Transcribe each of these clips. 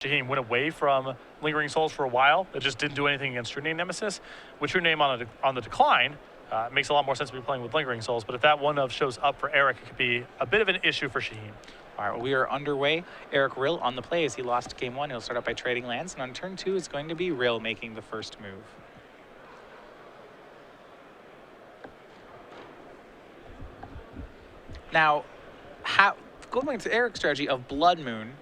Shaheen went away from Lingering Souls for a while. It just didn't do anything against True Name Nemesis. With True Name on the decline, it makes a lot more sense to be playing with Lingering Souls. But if that one of shows up for Eric, it could be a bit of an issue for Shaheen. All right, well, we are underway. Eric Rill on the play as he lost game 1. He'll start out by trading lands, and on turn 2, it's going to be Rill making the first move. Now, going back to Eric's strategy of Blood Moon,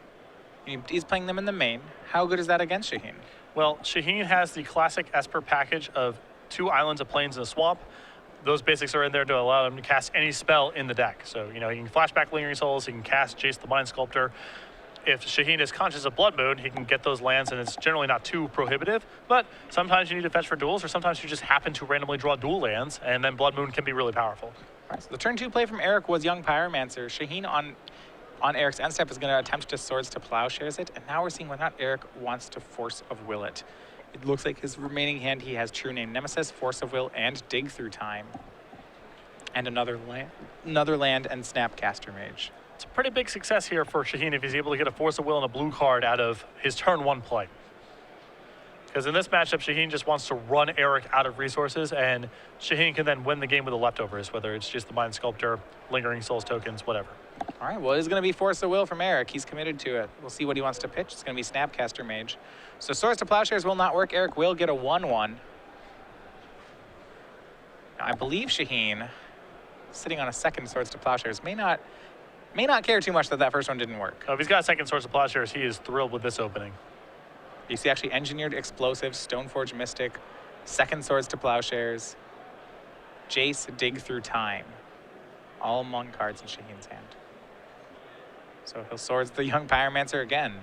he's playing them in the main. How good is that against Shaheen? Well, Shaheen has the classic Esper package of 2 islands, a plains, and a swamp. Those basics are in there to allow him to cast any spell in the deck. So, he can flashback Lingering Souls, he can cast Jace the Mind Sculptor. If Shaheen is conscious of Blood Moon, he can get those lands, and it's generally not too prohibitive. But sometimes you need to fetch for duels, or sometimes you just happen to randomly draw dual lands, and then Blood Moon can be really powerful. All right, so the turn 2 play from Eric was Young Pyromancer. Shaheen on Eric's end step is going to attempt to Swords to Plowshares it, and now we're seeing whether or not Eric wants to Force of Will it. It looks like his remaining hand, he has True Name Nemesis, Force of Will, and Dig Through Time. And another land and Snapcaster Mage. It's a pretty big success here for Shaheen if he's able to get a Force of Will and a blue card out of his turn 1 play. Because in this matchup, Shaheen just wants to run Eric out of resources, and Shaheen can then win the game with the leftovers, whether it's just the Mind Sculptor, Lingering Souls tokens, whatever. All right, well, it's going to be Force of Will from Eric. He's committed to it. We'll see what he wants to pitch. It's going to be Snapcaster Mage. So Swords to Plowshares will not work. Eric will get a 1/1. Now, I believe Shaheen, sitting on a second Swords to Plowshares, may not care too much that first one didn't work. If he's got a second Swords to Plowshares, he is thrilled with this opening. You see actually Engineered Explosives, Stoneforge Mystic, second Swords to Plowshares, Jace, Dig Through Time. All among cards in Shaheen's hand. So he'll Swords the Young Pyromancer again.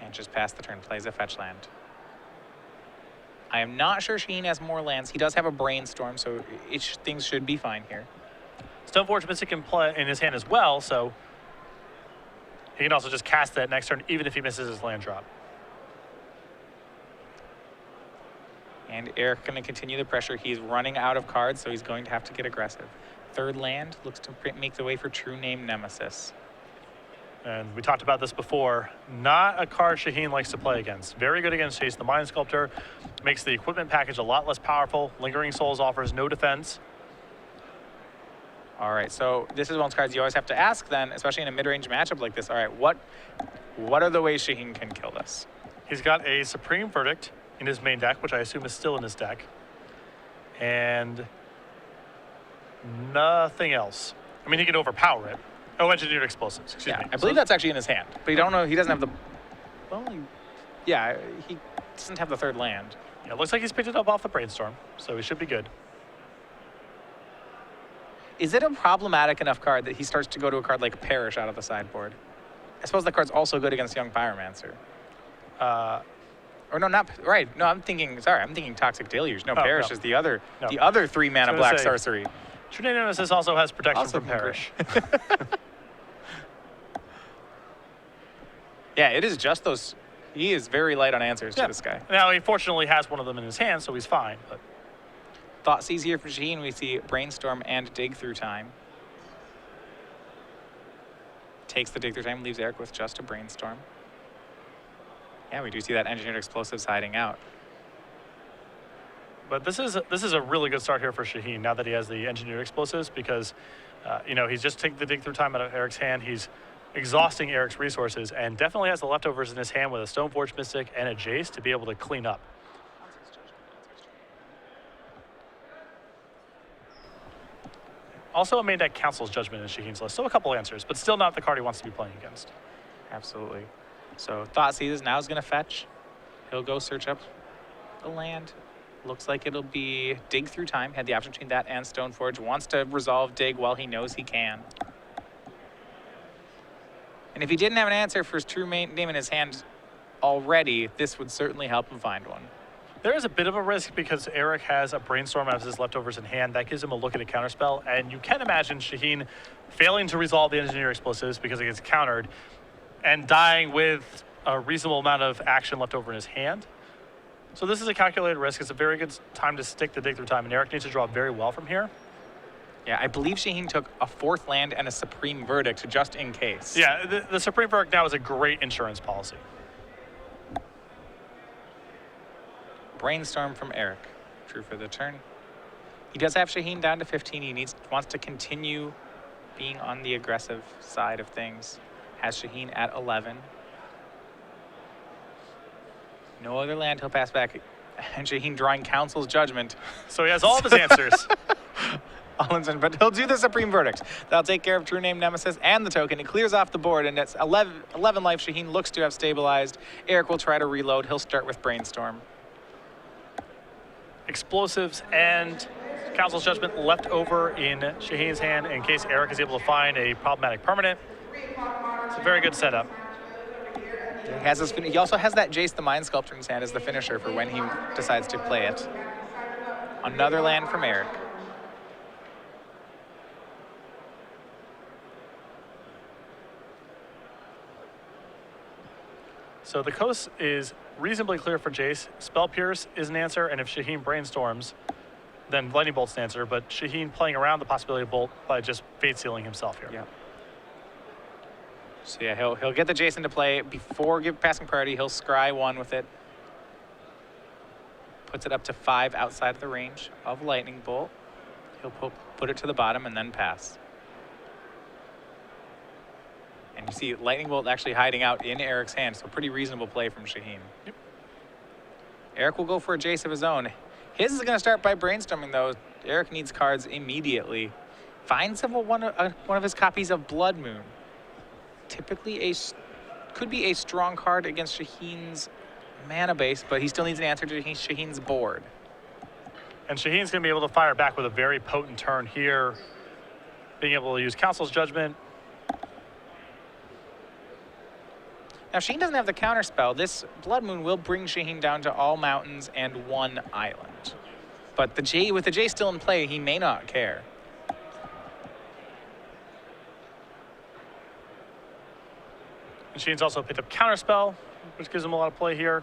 And just past the turn, plays a fetch land. I am not sure Shaheen has more lands. He does have a Brainstorm, so things should be fine here. Stoneforge Mystic can play in his hand as well, so he can also just cast that next turn, even if he misses his land drop. And Eric going to continue the pressure. He's running out of cards, so he's going to have to get aggressive. Third land looks to make the way for True Name Nemesis. And we talked about this before. Not a card Shaheen likes to play against. Very good against Jace the Mind Sculptor. Makes the equipment package a lot less powerful. Lingering Souls offers no defense. All right, so this is one of those cards you always have to ask then, especially in a mid-range matchup like this. All right, what are the ways Shaheen can kill this? He's got a Supreme Verdict in his main deck, which I assume is still in his deck. And nothing else. I mean, he can overpower it. Oh, Engineered Explosives, excuse me. I believe that's actually in his hand, but he doesn't have the, well, yeah, he doesn't have the third land. Yeah, it looks like he's picked it up off the Brainstorm, so he should be good. Is it a problematic enough card that he starts to go to a card like Perish out of the sideboard? I suppose that card's also good against Young Pyromancer. Or no, not, right, no, I'm thinking Toxic Deluge. No, Perish is the other 3-mana black sorcery. True Name Nemesis also has protection from Perish. Yeah, it is just those. He is very light on answers to this guy. Now, he fortunately has one of them in his hand, so he's fine. But Thoughtseize here for Shaheen. We see Brainstorm and Dig Through Time. Takes the Dig Through Time, leaves Eric with just a Brainstorm. Yeah, we do see that Engineered Explosives hiding out. But this is a really good start here for Shaheen now that he has the Engineered Explosives because, he's just taking the Dig Through Time out of Eric's hand. He's exhausting Eric's resources and definitely has the leftovers in his hand with a Stoneforge Mystic and a Jace to be able to clean up. Also a main deck Council's Judgment in Shaheen's list, so a couple answers, but still not the card he wants to be playing against. Absolutely. So Thoughtseize now is going to fetch. He'll go search up the land. Looks like it'll be Dig Through Time. Had the option between that and Stoneforge. Wants to resolve Dig while he knows he can. And if he didn't have an answer for his True Name in his hand already, this would certainly help him find one. There is a bit of a risk because Eric has a Brainstorm as his leftovers in hand. That gives him a look at a counterspell, and you can imagine Shaheen failing to resolve the Engineered Explosives because it gets countered and dying with a reasonable amount of action left over in his hand. So this is a calculated risk. It's a very good time to stick the Dig Through Time, and Eric needs to draw very well from here. Yeah, I believe Shaheen took a 4th land and a Supreme Verdict just in case. Yeah, the Supreme Verdict now is a great insurance policy. Brainstorm from Eric. True for the turn. He does have Shaheen down to 15. He wants to continue being on the aggressive side of things. Has Shaheen at 11. No other land he'll pass back. And Shaheen drawing Council's Judgment. So he has all of his answers. But he'll do the Supreme Verdict. That'll take care of True Name Nemesis and the token. It clears off the board, and it's 11 life. Shaheen looks to have stabilized. Eric will try to reload. He'll start with Brainstorm. Explosives and Council's Judgment left over in Shaheen's hand in case Eric is able to find a problematic permanent. It's a very good setup. He also has that Jace the Mind Sculptor in his hand as the finisher for when he decides to play it. Another land from Eric. So the coast is reasonably clear for Jace. Spell Pierce is an answer, and if Shaheen brainstorms, then Lightning Bolt's an answer. But Shaheen playing around the possibility of Bolt by just Fate Sealing himself here. Yeah. So yeah, he'll get the Jace into play before passing priority. He'll scry 1 with it. Puts it up to 5 outside of the range of Lightning Bolt. He'll put it to the bottom and then pass. And you see Lightning Bolt actually hiding out in Eric's hand, so pretty reasonable play from Shaheen. Yep. Eric will go for a Jace of his own. His is going to start by brainstorming, though. Eric needs cards immediately. Finds him one of his copies of Blood Moon. Typically could be a strong card against Shaheen's mana base, but he still needs an answer to Shaheen's board. And Shaheen's going to be able to fire back with a very potent turn here, being able to use Council's Judgment. Now, Shaheen doesn't have the counterspell. This Blood Moon will bring Shaheen down to all mountains and 1 island. But with the J still in play, he may not care. And Shaheen's also picked up Counterspell, which gives him a lot of play here.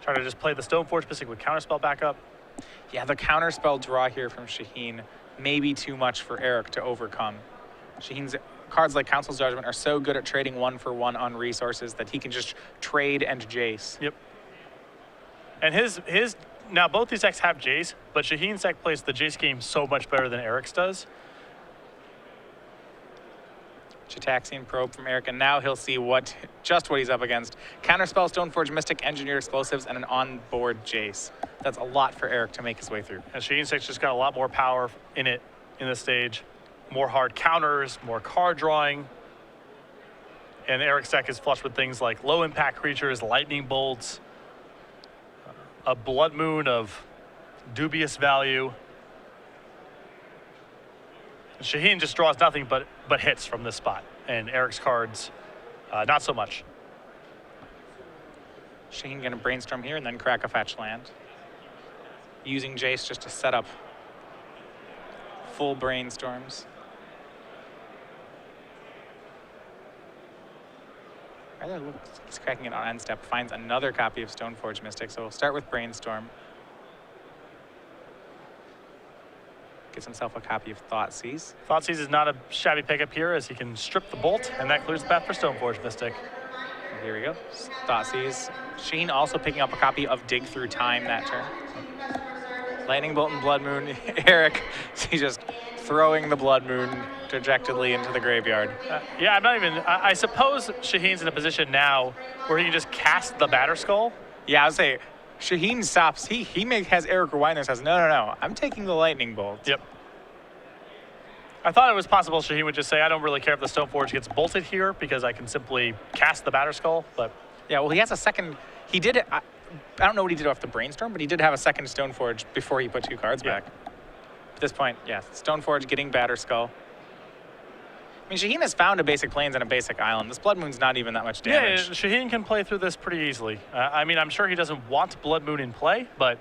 Try to just play the Stoneforge Mystic with Counterspell backup. Yeah, the counterspell draw here from Shaheen may be too much for Eric to overcome. Shaheen's cards like Council's Judgment are so good at trading 1 for 1 on resources that he can just trade and Jace. Yep. And now both these decks have Jace, but Shaheen's deck plays the Jace game so much better than Eric's does. Chitaxian Probe from Eric, and now he'll see just what he's up against. Counterspell, Stoneforge, Mystic, Engineer Explosives, and an on-board Jace. That's a lot for Eric to make his way through. And Shaheen's deck's just got a lot more power in this stage. More hard counters, more card drawing. And Eric's deck is flush with things like low-impact creatures, Lightning Bolts, a Blood Moon of dubious value. And Shaheen just draws nothing but hits from this spot. And Eric's cards, not so much. Shaheen going to brainstorm here and then crack a fetch land. Using Jace just to set up full brainstorms. Rather looks he's cracking it on end step, finds another copy of Stoneforge Mystic, so we'll start with Brainstorm. Gets himself a copy of Thoughtseize. Thoughtseize is not a shabby pickup here as he can strip the Bolt, and that clears the path for Stoneforge Mystic. And here we go, Thoughtseize. Shaheen also picking up a copy of Dig Through Time that turn. Lightning Bolt and Blood Moon. Eric, he's just throwing the Blood Moon dejectedly into the graveyard. Yeah, I'm not even, I suppose Shaheen's in a position now where he can just cast the Batterskull. Yeah, I would say, Shaheen stops, he has Eric rewind and says, no, I'm taking the Lightning Bolt. Yep. I thought it was possible Shaheen would just say, I don't really care if the Stoneforge gets bolted here because I can simply cast the Batterskull, but. Yeah, well, he has a second, he did it, I don't know what he did off the Brainstorm, but he did have a second Stoneforge before he put 2 cards back. At this point, yeah, Stoneforge getting Batterskull. I mean, Shaheen has found a basic plains and a basic island. This Blood Moon's not even that much damage. Yeah, Shaheen can play through this pretty easily. I mean, I'm sure he doesn't want Blood Moon in play, but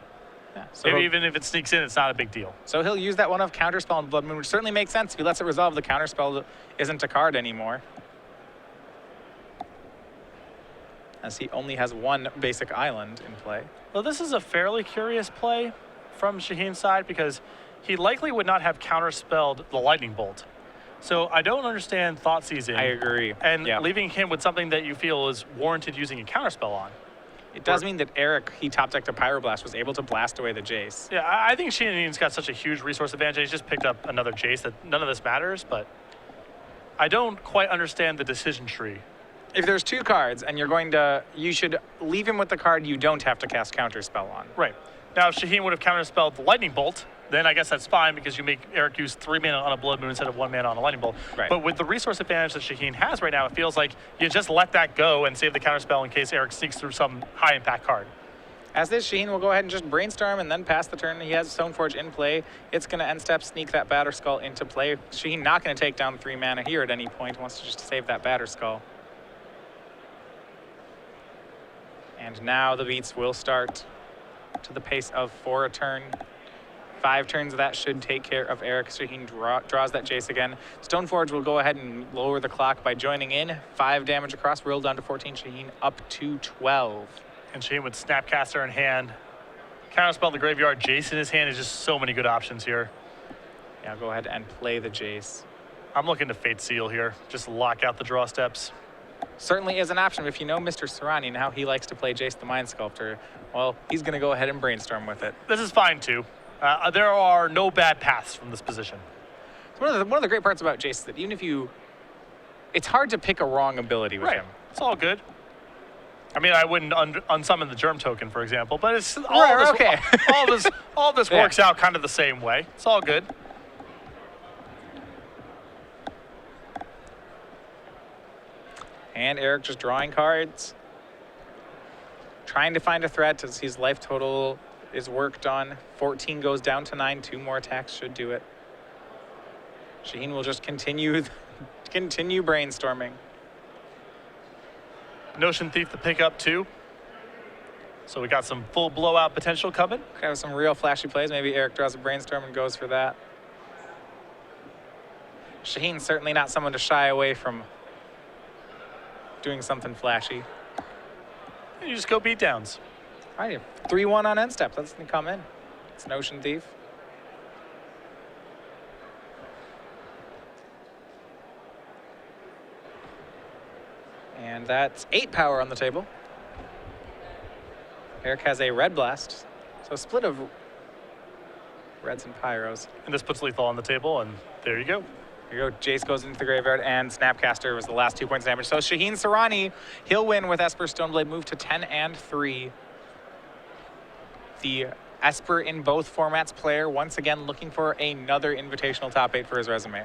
yeah, so even if it sneaks in, it's not a big deal. So he'll use that one of Counterspell and Blood Moon, which certainly makes sense. If he lets it resolve, the Counterspell isn't a card anymore. As he only has 1 basic island in play. Well, this is a fairly curious play from Shaheen's side because he likely would not have counterspelled the lightning bolt. So I don't understand thought seizing. I agree. And Yeah. leaving him with something that you feel is warranted using a counterspell on. It does mean that Eric, he top decked a Pyroblast, was able to blast away the Jace. Yeah, I think Shaheen's got such a huge resource advantage. He's just picked up another Jace that none of this matters, but I don't quite understand the decision tree. If there's 2 cards and you should leave him with the card you don't have to cast Counterspell on. Right. Now, if Shaheen would have counterspelled the lightning bolt, then I guess that's fine because you make Eric use 3 mana on a Blood Moon instead of 1 mana on a lightning bolt. Right. But with the resource advantage that Shaheen has right now, it feels like you just let that go and save the counterspell in case Eric sneaks through some high impact card. As this, Shaheen will go ahead and just brainstorm and then pass the turn. He has Stoneforge in play. It's going to end step sneak that Batter Skull into play. Shaheen not going to take down 3 mana here at any point. Wants to just save that Batter Skull. And now the beats will start to the pace of 4 a turn. 5 turns, that should take care of Eric. Shaheen draws that Jace again. Stoneforge will go ahead and lower the clock by joining in. 5 damage across, Rill down to 14, Shaheen up to 12. And Shaheen with Snapcaster in hand. Counterspell the graveyard, Jace in his hand is just so many good options here. Yeah, go ahead and play the Jace. I'm looking to Fate Seal here. Just lock out the draw steps. Certainly is an option. If you know Mr. Soorani and how he likes to play Jace the Mind Sculptor, well, he's going to go ahead and brainstorm with it. This is fine too. There are no bad paths from this position. One of the great parts about Jace is that even if it's hard to pick a wrong ability with him. It's all good. I mean, I wouldn't unsummon the Germ Token, for example, but it's all Right, this, okay. all this Yeah. works out kind of the same way. It's all good. And Eric just drawing cards. Trying to find a threat as his life total is worked on. 14 goes down to 9. 2 more attacks should do it. Shaheen will just continue brainstorming. Notion Thief to pick up too. So we got some full blowout potential coming. Have some real flashy plays. Maybe Eric draws a brainstorm and goes for that. Shaheen's certainly not someone to shy away from doing something flashy. You just go beat downs. All right, 3-1 on end step. Let's come in. It's Notion Thief. And that's 8 power on the table. Eric has a Red Blast. So a split of Reds and Pyros. And this puts lethal on the table, and there you go. Here you go. Jace goes into the graveyard, and Snapcaster was the last 2 points of damage. So Shaheen Soorani, he'll win with Esper Stoneblade, move to 10 and 3. The Esper in both formats player, once again looking for another invitational top 8 for his resume.